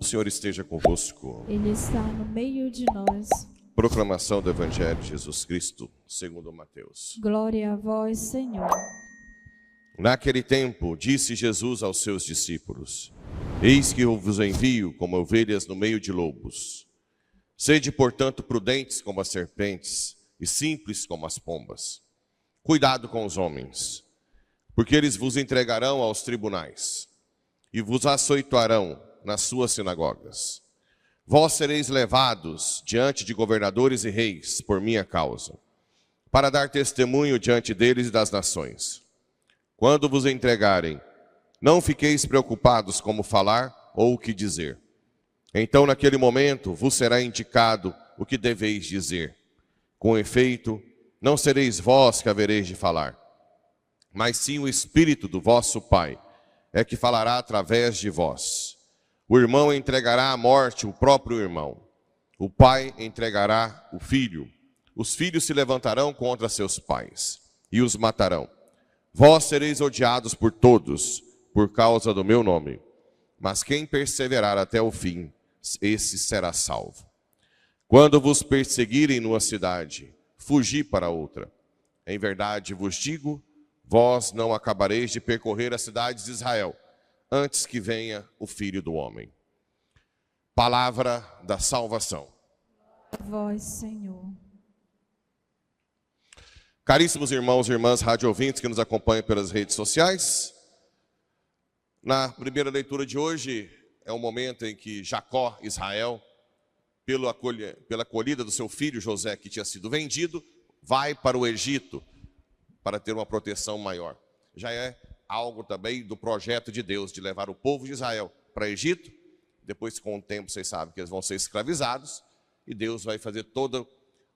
O Senhor esteja convosco. Ele está no meio de nós. Proclamação do Evangelho de Jesus Cristo, segundo Mateus. Glória a vós, Senhor. Naquele tempo, disse Jesus aos seus discípulos: Eis que eu vos envio como ovelhas no meio de lobos. Sede, portanto, prudentes como as serpentes e simples como as pombas. Cuidado com os homens, porque eles vos entregarão aos tribunais e vos açoitarão nas suas sinagogas. Vós sereis levados diante de governadores e reis por minha causa, para dar testemunho diante deles e das nações. Quando vos entregarem, não fiqueis preocupados como falar ou o que dizer. Então, naquele momento, vos será indicado o que deveis dizer. Com efeito, não sereis vós que havereis de falar, mas sim o Espírito do vosso Pai é que falará através de vós. O irmão entregará à morte o próprio irmão. O pai entregará o filho. Os filhos se levantarão contra seus pais e os matarão. Vós sereis odiados por todos, por causa do meu nome. Mas quem perseverar até o fim, esse será salvo. Quando vos perseguirem numa cidade, fugi para outra. Em verdade vos digo, vós não acabareis de percorrer as cidades de Israel, antes que venha o Filho do Homem. Palavra da salvação. A vós, Senhor. Caríssimos irmãos e irmãs rádio ouvintes que nos acompanham pelas redes sociais, na primeira leitura de hoje é o momento em que Jacó, Israel, pela acolhida do seu filho José, que tinha sido vendido, vai para o Egito para ter uma proteção maior. Já é algo também do projeto de Deus, de levar o povo de Israel para o Egito. Depois, com o tempo, vocês sabem que eles vão ser escravizados, e Deus vai fazer todo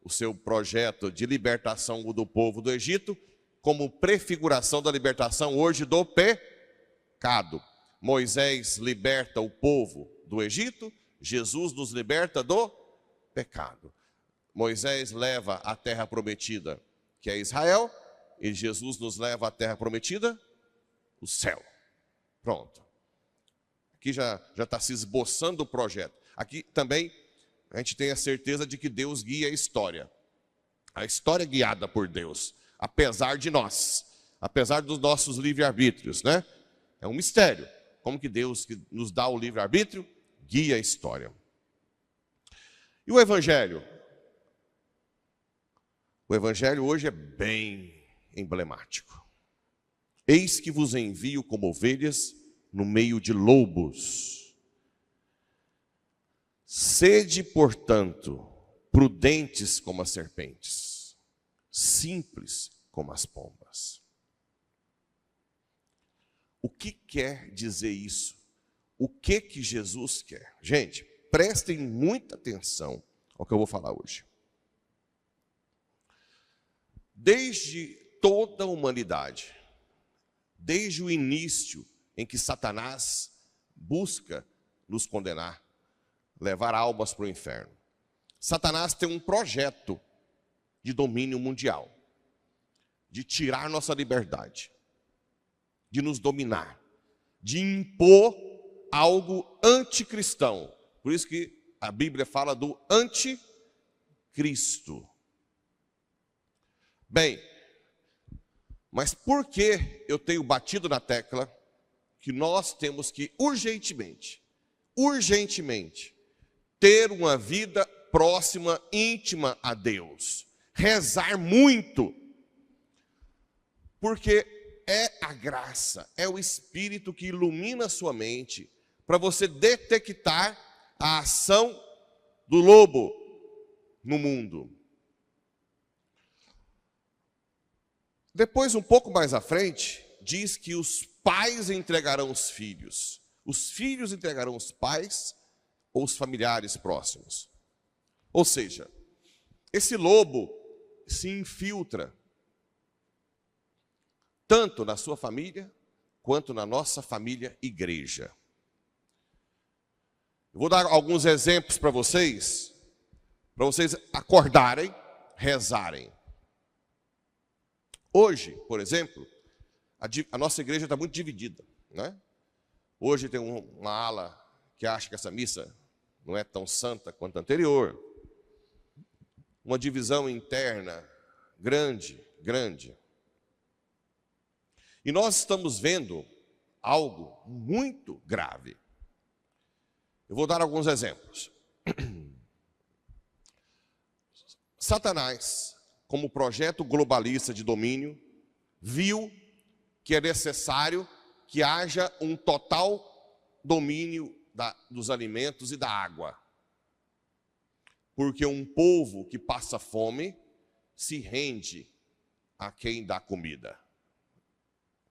o seu projeto de libertação do povo do Egito, como prefiguração da libertação hoje do pecado. Moisés liberta o povo do Egito, Jesus nos liberta do pecado. Moisés leva a terra prometida, que é Israel, e Jesus nos leva à terra prometida, o céu. Pronto. Aqui já está se esboçando o projeto. Aqui também a gente tem a certeza de que Deus guia a história. A história é guiada por Deus, apesar de nós, apesar dos nossos livre-arbítrios, né? É um mistério. Como que Deus, que nos dá o livre-arbítrio, guia a história. E o Evangelho? O Evangelho hoje é bem emblemático. Eis que vos envio como ovelhas no meio de lobos. Sede, portanto, prudentes como as serpentes, simples como as pombas. O que quer dizer isso? O que Jesus quer? Gente, prestem muita atenção ao que eu vou falar hoje. Desde toda a humanidade, desde o início em que Satanás busca nos condenar, levar almas para o inferno, Satanás tem um projeto de domínio mundial, de tirar nossa liberdade, de nos dominar, de impor algo anticristão. Por isso que a Bíblia fala do anticristo. Bem, mas por que eu tenho batido na tecla que nós temos que urgentemente ter uma vida próxima, íntima a Deus, rezar muito, porque é a graça, é o Espírito que ilumina a sua mente para você detectar a ação do lobo no mundo. Depois, um pouco mais à frente, diz que os pais entregarão os filhos entregarão os pais ou os familiares próximos. Ou seja, esse lobo se infiltra tanto na sua família, quanto na nossa família igreja. Eu vou dar alguns exemplos para vocês acordarem rezarem. Hoje, por exemplo, a nossa igreja está muito dividida, né? Hoje tem uma ala que acha que essa missa não é tão santa quanto a anterior. Uma divisão interna grande. E nós estamos vendo algo muito grave. Eu vou dar alguns exemplos. Satanás, como projeto globalista de domínio, viu que é necessário que haja um total domínio dos alimentos e da água. Porque um povo que passa fome se rende a quem dá comida.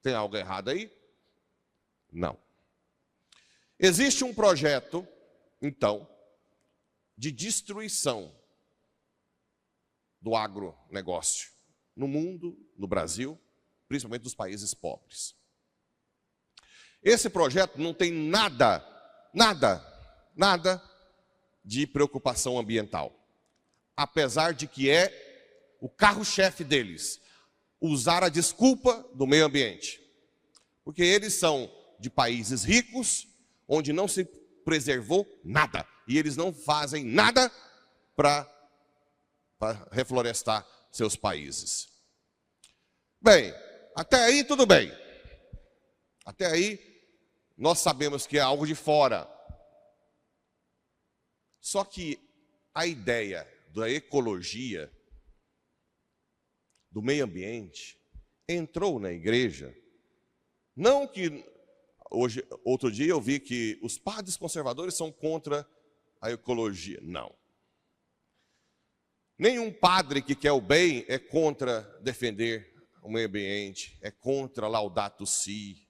Tem algo errado aí? Não. Existe um projeto, então, de destruição do agronegócio no mundo, no Brasil, principalmente dos países pobres. Esse projeto não tem nada de preocupação ambiental, apesar de que é o carro-chefe deles, usar a desculpa do meio ambiente. Porque eles são de países ricos, onde não se preservou nada, e eles não fazem nada para reflorestar seus países. Bem, até aí tudo bem. Até aí nós sabemos que é algo de fora. Só que a ideia da ecologia, do meio ambiente, entrou na igreja. Não que outro dia eu vi que os padres conservadores são contra a ecologia. Não. Nenhum padre que quer o bem é contra defender o meio ambiente, é contra Laudato Si,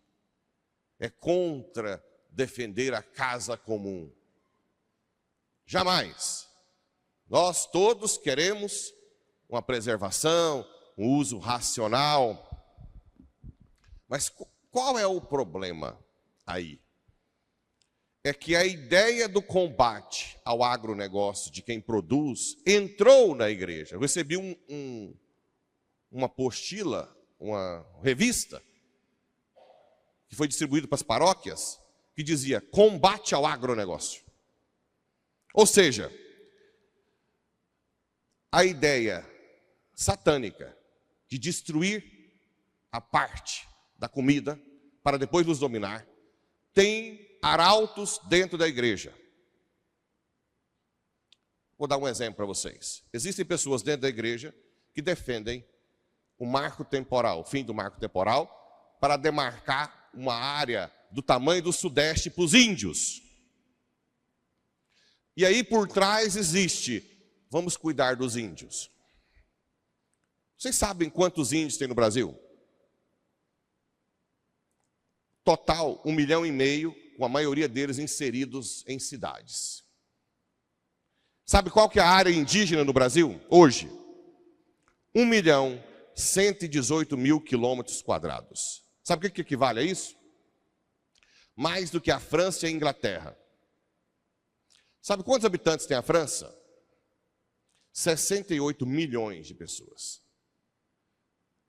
é contra defender a casa comum. Jamais. Nós todos queremos uma preservação, um uso racional. Mas qual é o problema aí? É que a ideia do combate ao agronegócio de quem produz entrou na igreja. Eu recebi uma apostila, uma revista, que foi distribuída para as paróquias, que dizia combate ao agronegócio. Ou seja, a ideia satânica de destruir a parte da comida para depois nos dominar, tem arautos dentro da igreja. Vou dar um exemplo para vocês. Existem pessoas dentro da igreja que defendem o marco temporal, o fim do marco temporal, para demarcar uma área do tamanho do Sudeste para os índios. E aí por trás existe, vamos cuidar dos índios. Vocês sabem quantos índios tem no Brasil? Total, 1,5 milhão, com a maioria deles inseridos em cidades. Sabe qual que é a área indígena no Brasil hoje? 1.118.000 quilômetros quadrados. Sabe o que equivale a isso? Mais do que a França e a Inglaterra. Sabe quantos habitantes tem a França? 68 milhões de pessoas.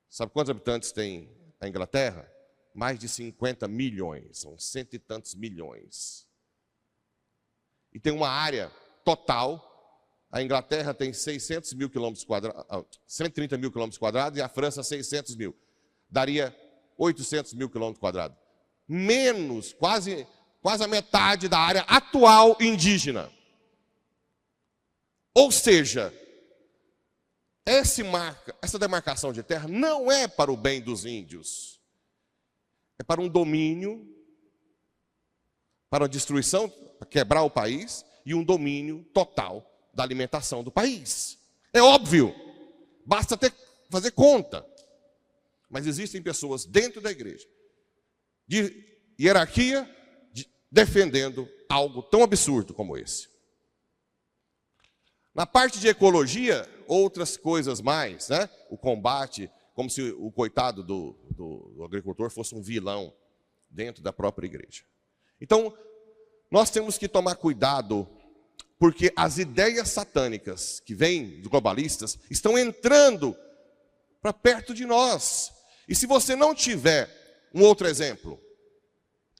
Sabe quantos habitantes tem a Inglaterra? Mais de 50 milhões, são 100 e tantos milhões. E tem uma área total, a Inglaterra tem 600 mil quilômetros quadrados, 130 mil quilômetros quadrados e a França 600 mil. Daria 800 mil quilômetros quadrados. Menos, quase a metade da área atual indígena. Ou seja, essa demarcação de terra não é para o bem dos índios. É para um domínio, para a destruição, para quebrar o país, e um domínio total da alimentação do país. É óbvio, basta fazer conta. Mas existem pessoas dentro da igreja, de hierarquia, defendendo algo tão absurdo como esse. Na parte de ecologia, outras coisas mais, né? O combate, como se o coitado do agricultor fosse um vilão dentro da própria igreja. Então, nós temos que tomar cuidado Porque as ideias satânicas que vêm dos globalistas estão entrando para perto de nós. E se você não tiver um outro exemplo,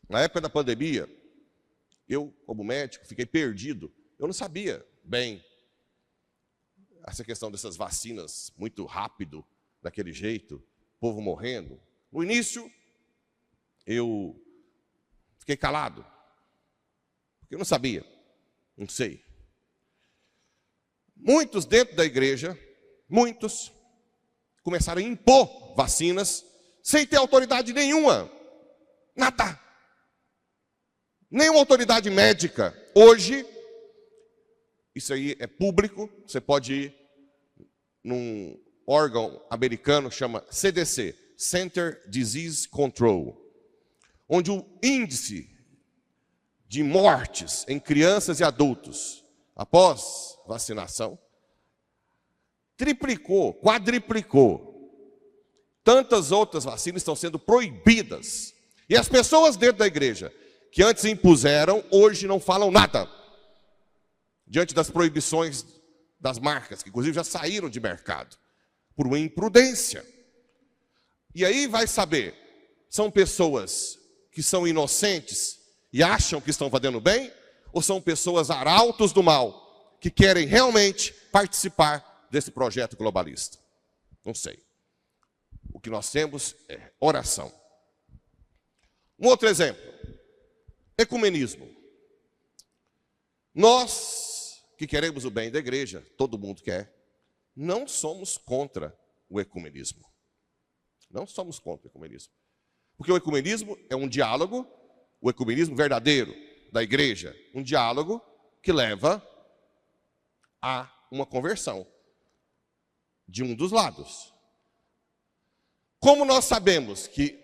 na época da pandemia, eu, como médico, fiquei perdido. Eu não sabia bem essa questão dessas vacinas muito rápido, daquele jeito, povo morrendo. No início, eu fiquei calado, porque eu não sabia, não sei. Muitos dentro da igreja, muitos, começaram a impor vacinas sem ter autoridade nenhuma, nada. Nenhuma autoridade médica. Hoje, isso aí é público, você pode ir num órgão americano, chama CDC, Center Disease Control, onde o índice de mortes em crianças e adultos após vacinação triplicou, quadriplicou. Tantas outras vacinas estão sendo proibidas. E as pessoas dentro da igreja que antes impuseram, hoje não falam nada. Diante das proibições das marcas, que inclusive já saíram de mercado, por uma imprudência. E aí vai saber, são pessoas que são inocentes e acham que estão fazendo bem, ou são pessoas arautos do mal, que querem realmente participar desse projeto globalista? Não sei. O que nós temos é oração. Um outro exemplo, ecumenismo. Nós que queremos o bem da igreja, todo mundo quer, não somos contra o ecumenismo. Não somos contra o ecumenismo. Porque o ecumenismo é um diálogo, o ecumenismo verdadeiro da igreja, um diálogo que leva a uma conversão de um dos lados. Como nós sabemos que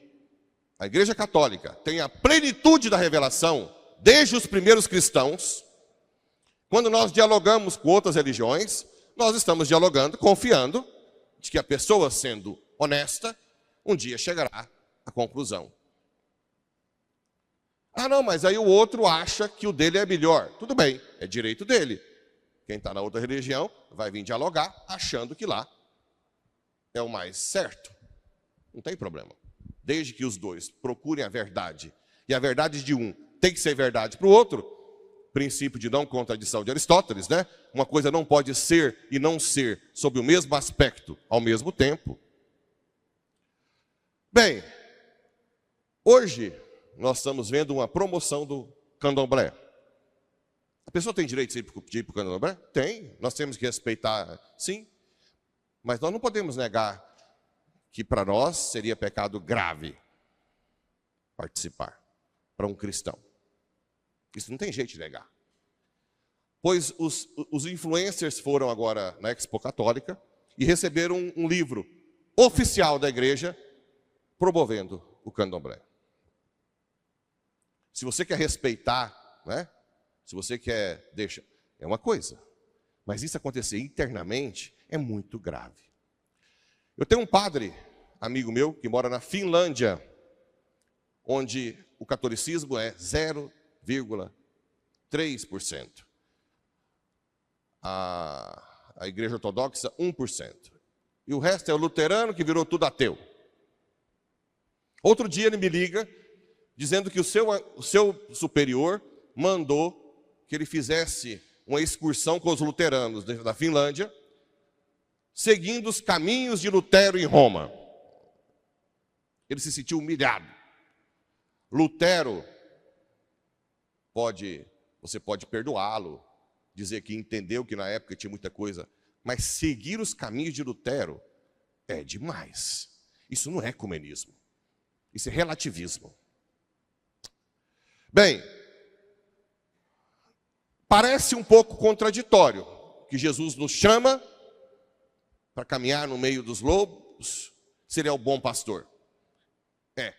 a Igreja Católica tem a plenitude da revelação desde os primeiros cristãos, quando nós dialogamos com outras religiões, nós estamos dialogando, confiando de que a pessoa, sendo honesta, um dia chegará à conclusão. Ah, não, mas aí o outro acha que o dele é melhor. Tudo bem, é direito dele. Quem está na outra religião vai vir dialogar achando que lá é o mais certo. Não tem problema. Desde que os dois procurem a verdade, e a verdade de um tem que ser verdade para o outro, princípio de não contradição de Aristóteles, né? Uma coisa não pode ser e não ser sob o mesmo aspecto ao mesmo tempo. Bem, hoje nós estamos vendo uma promoção do candomblé. A pessoa tem direito de ir para o candomblé? Tem, nós temos que respeitar, sim. Mas nós não podemos negar que para nós seria pecado grave participar, para um cristão. Isso não tem jeito de negar. Pois os influencers foram agora na Expo Católica e receberam um livro oficial da igreja promovendo o candomblé. Se você quer respeitar, né? Se você quer deixar, é uma coisa. Mas isso acontecer internamente é muito grave. Eu tenho um padre, amigo meu, que mora na Finlândia, onde o catolicismo é 0,3%. A igreja ortodoxa, 1%. E o resto é o luterano, que virou tudo ateu. Outro dia ele me liga, dizendo que o seu superior mandou que ele fizesse uma excursão com os luteranos da Finlândia, seguindo os caminhos de Lutero em Roma. Ele se sentiu humilhado. Lutero, você pode perdoá-lo, dizer que entendeu que na época tinha muita coisa, mas seguir os caminhos de Lutero é demais. Isso não é ecumenismo, isso é relativismo. Bem, parece um pouco contraditório que Jesus nos chama para caminhar no meio dos lobos, se ele é o bom pastor. É.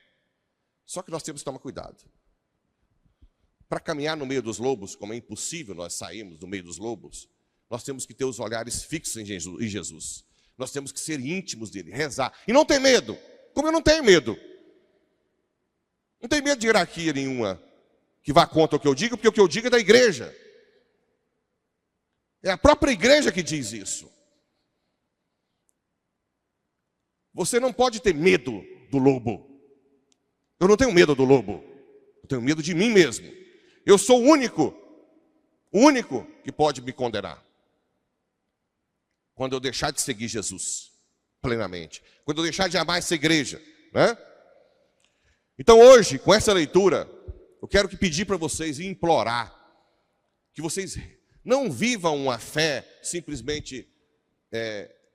Só que nós temos que tomar cuidado. Para caminhar no meio dos lobos, como é impossível nós sairmos do meio dos lobos, nós temos que ter os olhares fixos em Jesus. Nós temos que ser íntimos dele, rezar. E não ter medo. Como eu não tenho medo. Não tenho medo de hierarquia nenhuma que vá contra o que eu digo, porque o que eu digo é da igreja. É a própria igreja que diz isso. Você não pode ter medo do lobo. Eu não tenho medo do lobo. Eu tenho medo de mim mesmo. Eu sou o único que pode me condenar. Quando eu deixar de seguir Jesus plenamente. Quando eu deixar de amar essa igreja, né? Então hoje, com essa leitura, eu quero pedir para vocês e implorar que vocês não vivam uma fé simplesmente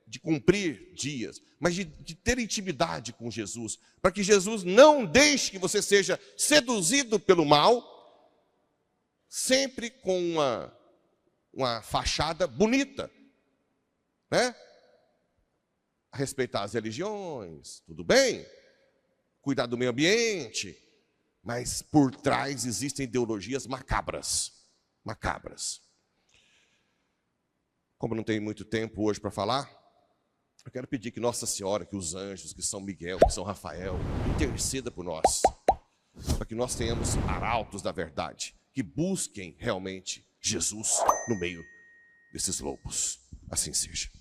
de cumprir dias, mas de ter intimidade com Jesus, para que Jesus não deixe que você seja seduzido pelo mal, sempre com uma fachada bonita, né? Respeitar as religiões, tudo bem, cuidar do meio ambiente, mas por trás existem ideologias macabras. Como não tem muito tempo hoje para falar, eu quero pedir que Nossa Senhora, que os anjos, que São Miguel, que São Rafael, interceda por nós, para que nós tenhamos arautos da verdade, que busquem realmente Jesus no meio desses lobos. Assim seja.